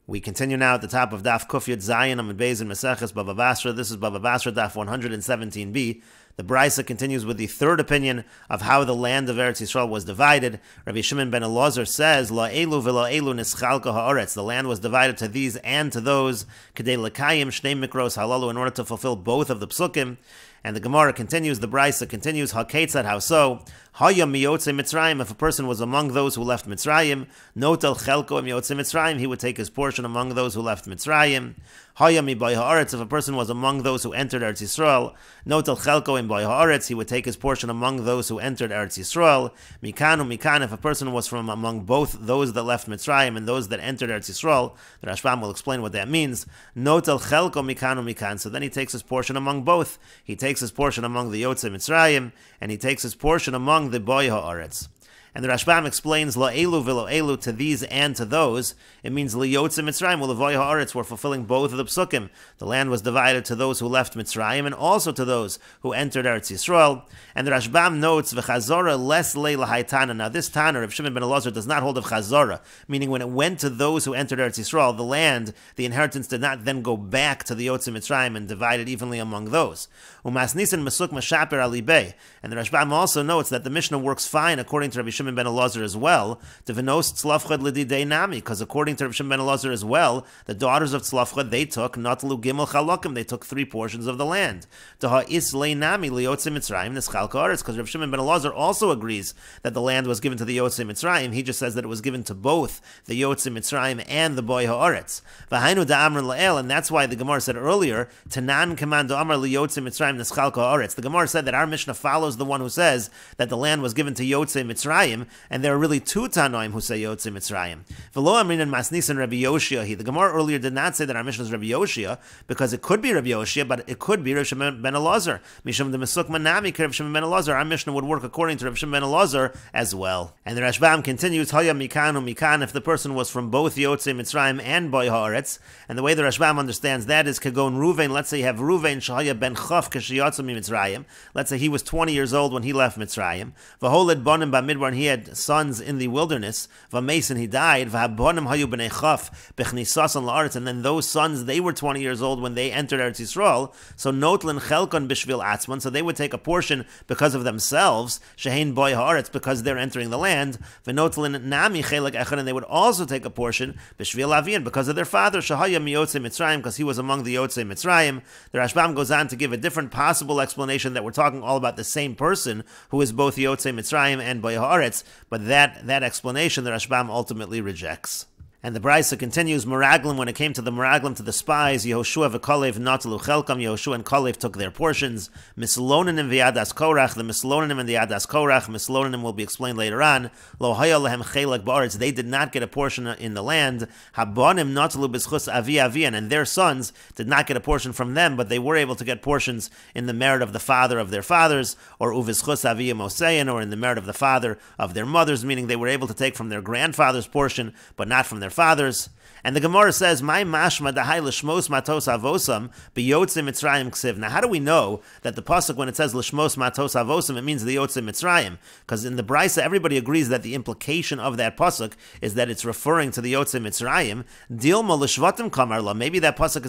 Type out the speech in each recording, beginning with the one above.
We continue now at the top of Daf Kuf Yud Zayin Amud Beis in Meseches Bava Basra. This is Bava Basra Daf 117b. The Brisa continues with the third opinion of how the land of Eretz Yisrael was divided. Rabbi Shimon ben Elazar says, La elu v'la elu nischalka ha'aretz. The land was divided to these and to those, kedei lekayim shnei mikros halalu, in order to fulfill both of the psukim. And the Gemara continues, the Brisa continues, Ha'ketzad, how so? Hayam miyotze Mitzrayim, if a person was among those who left Mitzrayim, notel chelko miyotze Mitzrayim, he would take his portion among those who left Mitzrayim. Hayam mibay ha'aretz, if a person was among those who entered Eretz Yisrael, notel chelko im bay ha'aretz, he would take his portion among those who entered Eretz Yisrael. Mikan, if a person was from among both those that left Mitzrayim and those that entered Eretz Yisrael, the Rashbam will explain what that means. Notel chelko mikan, so then he takes his portion among both. He takes his portion among the Yotze Mitzrayim, and he takes his portion among the Boy Ha'aretz. And the Rashbam explains, La elu v'lo elu, to these and to those. It means Li Yotze Mitzrayim, well, the Boy Ha'aretz were fulfilling both of the psukim. The land was divided to those who left Mitzrayim and also to those who entered Eretz Yisrael. And the Rashbam notes, V'chazora les leila haytana. Now this Tana of Shimon ben Elazar does not hold of Chazora, meaning when it went to those who entered Eretz Yisrael, the land, the inheritance did not then go back to the Yotze Mitzrayim and divide it evenly among those. Umasnisin mesuk mashaper alibay. And the Rashbam also notes that the Mishnah works fine according to Rabbi Shimon ben Elazar as well, to v'nos tzlafchad l'didei nami, because according to Rabbi Shimon ben Elazar as well, the daughters of tzlafchad, they took natlu gimel chalakim, they took 3 portions of the land. To ha'is lei nami liyotze Mitzrayim neschal ka'aretz, because Rabbi Shimon ben Elazar also agrees that the land was given to the Yotze Mitzrayim. He just says that it was given to both the Yotze Mitzrayim and the Boy Ha'aretz. V'hainu da'amrin la'el, and that's why the Gemara said earlier, Tanan command amar liyotze Mitzrayim neschal ka'aretz. The Gemara said that our Mishnah follows the one who says that the land was given to Yotze Mitzrayim, and there are really 2 Tanoim who say Yotze Mitzrayim. V'lo amrin and masnis and Rabbi Yoshia. The Gemara earlier did not say that our Mishnah is Rabbi Yoshia, because it could be Rabbi Yoshia, but it could be Rabbi Shimon ben Elazar. Mishum de mesuk manami Rabbi Shimon ben Elazar. Our Mishnah would work according to Rabbi Shimon ben Elazar as well. And the Rashbam continues, Haya mikanu mikan, if the person was from both Yotze Mitzrayim and Boy Ha'aretz. And the way the Rashbam understands that is Kagon Ruvain. Let's say you have Ruvain Shahaya ben Chaf k'shiyatzu Mitzrayim. Let's say he was 20 years old when he left Mitzrayim. V'holed bonim b'midbar, and he had sons in the wilderness. V'mason, he died. V'habonim hayu b'nei Chaf b'chnisasan la'aretz, and then those sons, they were 20 years old when they entered Eretz Yisrael. So notlin chelkon b'shvil atzman, so they would take a portion because of themselves. Shehein Boy Ha'aretz, because they're entering the land. V'notlin nami chelak echad, and they would also take a portion b'shvil avian, because of their father. Shahaya miyotze Mitzrayim, because he was among the Yotze Mitzrayim. The Rashbam goes on to give a different possible explanation that we're talking all about the same person who is both Yotze Mitzrayim and Boy Ha'aretz, but that explanation the Rashbam ultimately rejects. And the Brisa continues, Meraglim, when it came to the Meraglim, to the spies, Yehoshua v'Kalev natalu chelkam, Yehoshua and Kalev took their portions. Mislonanim v'yadas korach, the Mislonanim and the Yadas korach, Mislonanim will be explained later on. Lo haya lehem chelak ba'aretz, they did not get a portion in the land. Habonim natalu b'schus avi avian, and their sons did not get a portion from them, but they were able to get portions in the merit of the father of their fathers, or uvischus avia mosein, or in the merit of the father of their mothers, meaning they were able to take from their grandfather's portion, but not from their fathers. And the Gemara says, "My mashma dahai l'shmos matos avosam b'yotze Mitzrayim ksiv." Now, how do we know that the pasuk, when it says l'shmos matos avosam, it means the Yotze Mitzrayim? Because in the Brisa, everybody agrees that the implication of that pasuk is that it's referring to the Yotze Mitzrayim. Dilma l'shvatim kamarla. Maybe that pasuk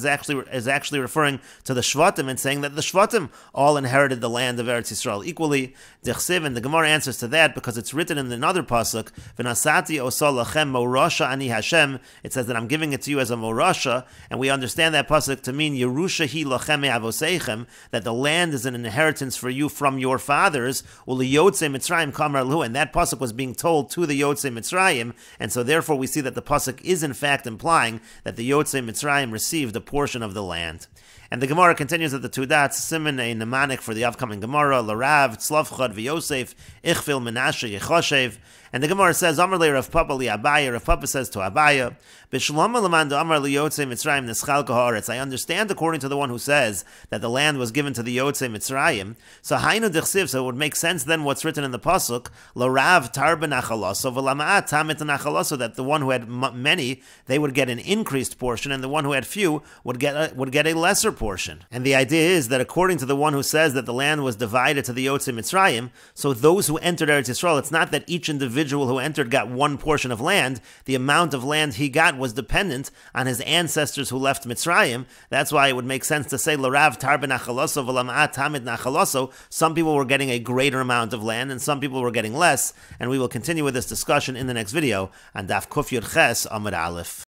is actually referring to the shvatim and saying that the shvatim all inherited the land of Eretz Yisrael equally. Dechsiv, and the Gemara answers to that because it's written in another pasuk, "V'nasati osol lachem morasha ani Hashem." It says that I'm giving it to you as a morasha, and we understand that pasuk to mean Yerusha hi lachem avoseichem, that the land is an inheritance for you from your fathers. Uli Yotze Mitzrayim kamar lu, and that pasuk was being told to the Yotze Mitzrayim, and so therefore we see that the pasuk is in fact implying that the Yotze Mitzrayim received a portion of the land. And the Gemara continues at the 2 dots, Siman a mnemonic for the upcoming Gemara, Larav, Tzlavchad, V'Yosef, Ichvil, Menashe, Yechoshev. And the Gemara says, Amar le Rav Papa li Abaya. Rav Papa says to Abaya, B'Shlama l'manda Amar li Yotze Mitzrayim neschal ka'aretz. I understand according to the one who says that the land was given to the Yotze Mitzrayim. So Hainu d'chsiv, so it would make sense then what's written in the pasuk, Larav tar b'nachalaso v'lama'at tamit nachalaso, that the one who had many, they would get an increased portion, and the one who had few would get a lesser portion. And the idea is that according to the one who says that the land was divided to the Yotzei Mitzrayim, so those who entered Eretz Yisrael, it's not that each individual who entered got one portion of land. The amount of land he got was dependent on his ancestors who left Mitzrayim. That's why it would make sense to say, L'Rav tar b'nachaloso v'lama'at tamid nachaloso. Some people were getting a greater amount of land, and some people were getting less. And we will continue with this discussion in the next video on Daf Kuf Yud Ches Amud Aleph.